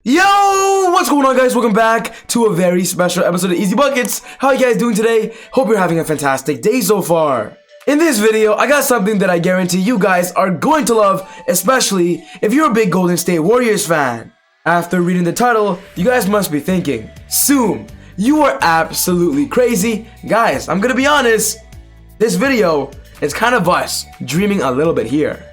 Yo, what's going on, guys? Welcome back to a very special episode of Easy Buckets. How are you guys doing today? Hope you're having a fantastic day so far. In this video, I got something that I guarantee you guys are going to love, especially if you're a big Golden State Warriors fan. After reading the title, you guys must be thinking, Soom, you are absolutely crazy. Guys, I'm gonna be honest, this video is kind of us dreaming a little bit here.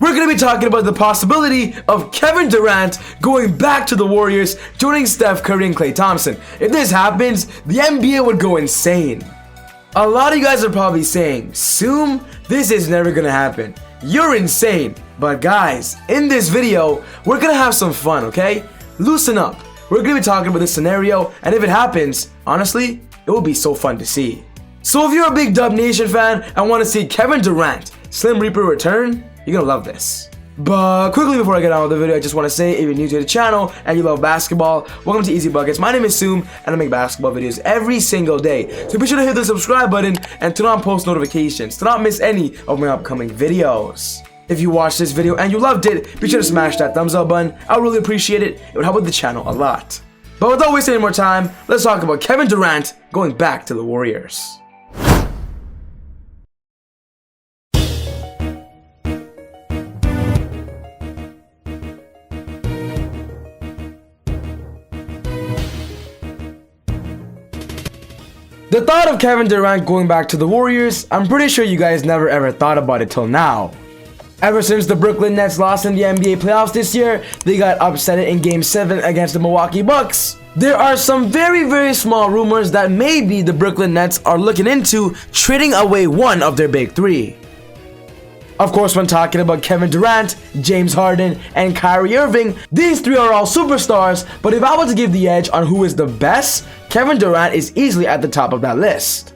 We're going to be talking about the possibility of Kevin Durant going back to the Warriors, joining Steph Curry and Klay Thompson. If this happens, the NBA would go insane. A lot of you guys are probably saying, Soom, this is never going to happen. You're insane. But guys, in this video, we're going to have some fun, okay? Loosen up. We're going to be talking about this scenario, and if it happens, honestly, it will be so fun to see. So if you're a big Dub Nation fan and want to see Kevin Durant, Slim Reaper return, you're gonna love this. But quickly before I get on with the video, I just want to say, if you're new to the channel and you love basketball, welcome to Easy Buckets. My name is Soom and I make basketball videos every single day. So be sure to hit the subscribe button and turn on post notifications to not miss any of my upcoming videos. If you watched this video and you loved it, be sure to smash that thumbs up button. I would really appreciate it. It would help with the channel a lot. But without wasting any more time, let's talk about Kevin Durant going back to the Warriors. The thought of Kevin Durant going back to the Warriors, I'm pretty sure you guys never ever thought about it till now. Ever since the Brooklyn Nets lost in the NBA playoffs this year, they got upset in Game 7 against the Milwaukee Bucks. There are some very small rumors that maybe the Brooklyn Nets are looking into trading away one of their big three. Of course, when talking about Kevin Durant, James Harden, and Kyrie Irving, these three are all superstars, but if I were to give the edge on who is the best, Kevin Durant is easily at the top of that list.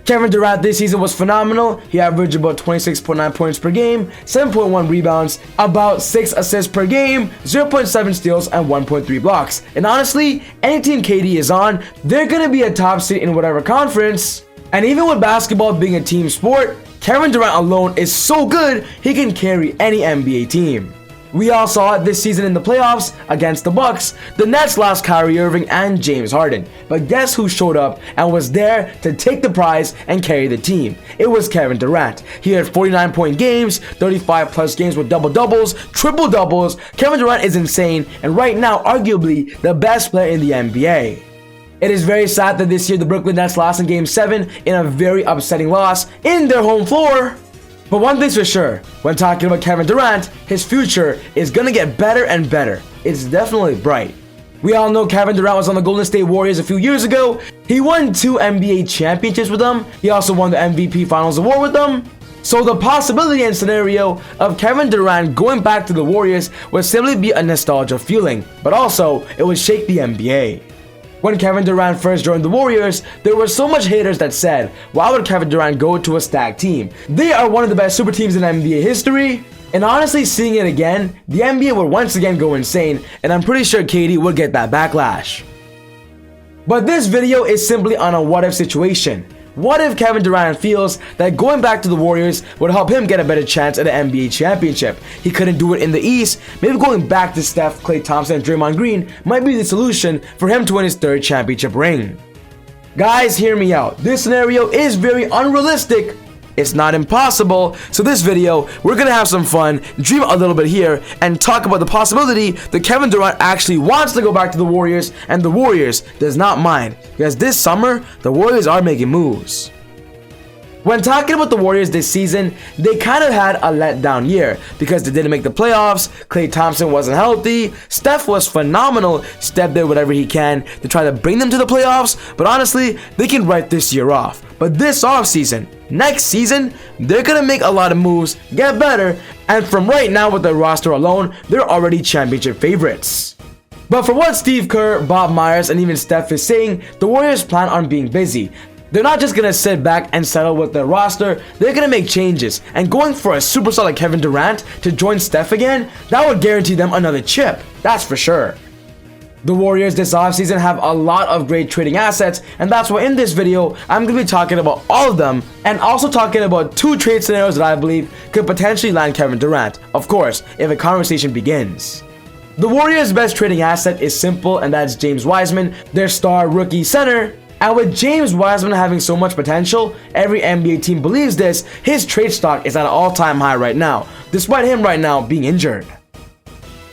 Kevin Durant this season was phenomenal. He averaged about 26.9 points per game, 7.1 rebounds, about 6 assists per game, 0.7 steals, and 1.3 blocks. And honestly, any team KD is on, they're gonna be a top seed in whatever conference. And even with basketball being a team sport, Kevin Durant alone is so good, he can carry any NBA team. We all saw it this season in the playoffs against the Bucks. The Nets lost Kyrie Irving and James Harden. But guess who showed up and was there to take the prize and carry the team? It was Kevin Durant. He had 49-point games, 35+ games with double-doubles, triple-doubles. Kevin Durant is insane and right now arguably the best player in the NBA. It is very sad that this year the Brooklyn Nets lost in Game 7 in a very upsetting loss in their home floor. But one thing's for sure, when talking about Kevin Durant, his future is gonna get better and better. It's definitely bright. We all know Kevin Durant was on the Golden State Warriors a few years ago. He won 2 NBA championships with them. He also won the MVP Finals Award with them. So the possibility and scenario of Kevin Durant going back to the Warriors would simply be a nostalgia feeling, but also it would shake the NBA. When Kevin Durant first joined the Warriors, there were so much haters that said, why would Kevin Durant go to a stacked team? They are one of the best super teams in NBA history. And honestly, seeing it again, the NBA would once again go insane, and I'm pretty sure KD would get that backlash. But this video is simply on a what-if situation. What if Kevin Durant feels that going back to the Warriors would help him get a better chance at an NBA championship? He couldn't do it in the East. Maybe going back to Steph, Klay Thompson, and Draymond Green might be the solution for him to win his 3rd championship ring. Guys, hear me out. This scenario is very unrealistic. It's not impossible. So this video, we're gonna have some fun, dream a little bit here, and talk about the possibility that Kevin Durant actually wants to go back to the Warriors, and the Warriors does not mind, because this summer, the Warriors are making moves. When talking about the Warriors this season, they kind of had a letdown year because they didn't make the playoffs, Klay Thompson wasn't healthy, Steph was phenomenal, Steph did whatever he can to try to bring them to the playoffs, but honestly, they can write this year off. But this offseason, next season, they're gonna make a lot of moves, get better, and from right now with their roster alone, they're already championship favorites. But for what Steve Kerr, Bob Myers, and even Steph is saying, the Warriors plan on being busy. They're not just gonna sit back and settle with their roster, they're gonna make changes, and going for a superstar like Kevin Durant to join Steph again, that would guarantee them another chip, that's for sure. The Warriors this offseason have a lot of great trading assets, and that's why in this video, I'm going to be talking about all of them, and also talking about 2 trade scenarios that I believe could potentially land Kevin Durant, of course, if a conversation begins. The Warriors' best trading asset is simple, and that's James Wiseman, their star rookie center. And with James Wiseman having so much potential, every NBA team believes this, his trade stock is at an all-time high right now, despite him right now being injured.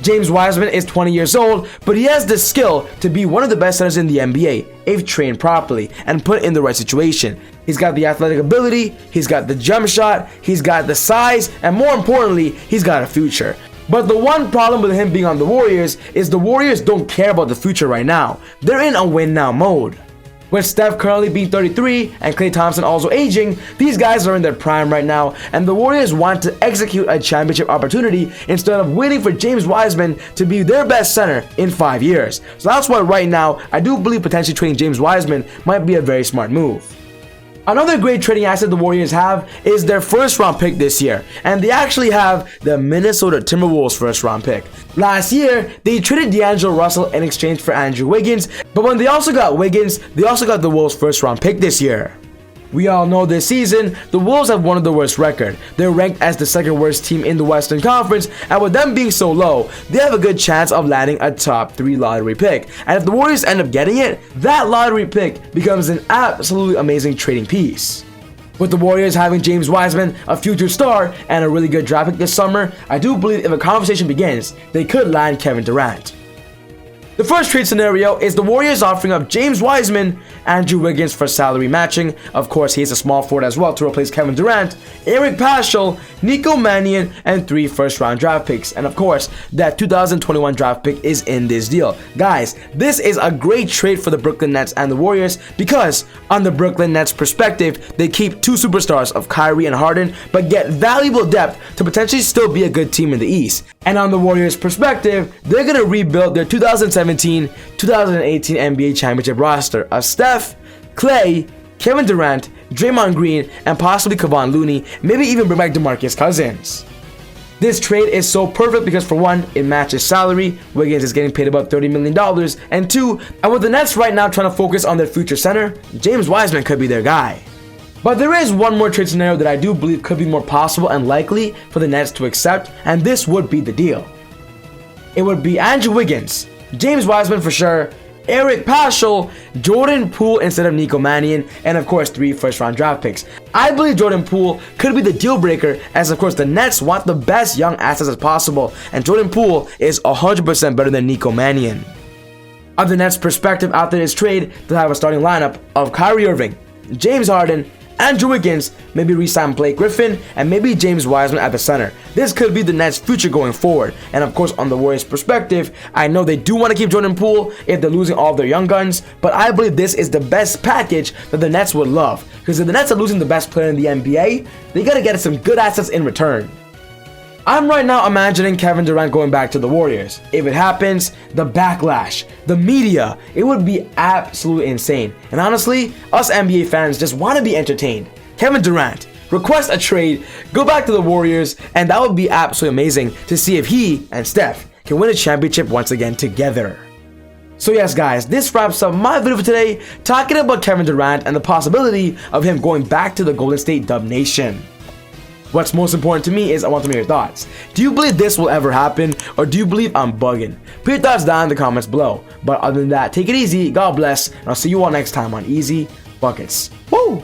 James Wiseman is 20 years old, but he has the skill to be one of the best centers in the NBA if trained properly and put in the right situation. He's got the athletic ability, he's got the jump shot, he's got the size, and more importantly, he's got a future. But the one problem with him being on the Warriors is the Warriors don't care about the future right now. They're in a win now mode. With Steph currently being 33 and Klay Thompson also aging, these guys are in their prime right now, and the Warriors want to execute a championship opportunity instead of waiting for James Wiseman to be their best center in 5 years. So that's why right now, I do believe potentially trading James Wiseman might be a very smart move. Another great trading asset the Warriors have is their first round pick this year, and they actually have the Minnesota Timberwolves first round pick. Last year, they traded D'Angelo Russell in exchange for Andrew Wiggins, but when they also got Wiggins, they also got the Wolves first round pick this year. We all know this season, the Wolves have one of the worst record. They're ranked as the second worst team in the Western Conference, and with them being so low, they have a good chance of landing a top 3 lottery pick. And if the Warriors end up getting it, that lottery pick becomes an absolutely amazing trading piece. With the Warriors having James Wiseman, a future star, and a really good draft pick this summer, I do believe if a conversation begins, they could land Kevin Durant. The first trade scenario is the Warriors offering up James Wiseman, Andrew Wiggins for salary matching. Of course, he's a small forward as well to replace Kevin Durant, Eric Paschall, Nico Mannion, and 3 first-round draft picks. And of course, that 2021 draft pick is in this deal. Guys, this is a great trade for the Brooklyn Nets and the Warriors because, on the Brooklyn Nets perspective, they keep 2 superstars of Kyrie and Harden, but get valuable depth to potentially still be a good team in the East. And on the Warriors perspective, they're going to rebuild their 2017-2018 NBA championship roster of Steph, Klay, Kevin Durant, Draymond Green, and possibly Kevon Looney, maybe even bring back DeMarcus Cousins. This trade is so perfect because for one, it matches salary, Wiggins is getting paid about $30 million, and 2, and with the Nets right now trying to focus on their future center, James Wiseman could be their guy. But there is one more trade scenario that I do believe could be more possible and likely for the Nets to accept, and this would be the deal. It would be Andrew Wiggins, James Wiseman for sure, Eric Paschall, Jordan Poole instead of Nico Mannion, and of course 3 first-round draft picks. I believe Jordan Poole could be the deal breaker as of course the Nets want the best young assets as possible, and Jordan Poole is 100% better than Nico Mannion. On the Nets' perspective after this trade, they'll have a starting lineup of Kyrie Irving, James Harden, Andrew Wiggins, maybe re-sign Blake Griffin, and maybe James Wiseman at the center. This could be the Nets' future going forward. And of course, on the Warriors' perspective, I know they do want to keep Jordan Poole if they're losing all of their young guns, but I believe this is the best package that the Nets would love. Because if the Nets are losing the best player in the NBA, they gotta get some good assets in return. I'm right now imagining Kevin Durant going back to the Warriors. If it happens, the backlash, the media, it would be absolutely insane. And honestly, us NBA fans just want to be entertained. Kevin Durant, request a trade, go back to the Warriors, and that would be absolutely amazing to see if he and Steph can win a championship once again together. So yes guys, this wraps up my video for today, talking about Kevin Durant and the possibility of him going back to the Golden State Dub Nation. What's most important to me is I want to know your thoughts. Do you believe this will ever happen, or do you believe I'm bugging? Put your thoughts down in the comments below. But other than that, take it easy, God bless, and I'll see you all next time on Easy Buckets. Woo!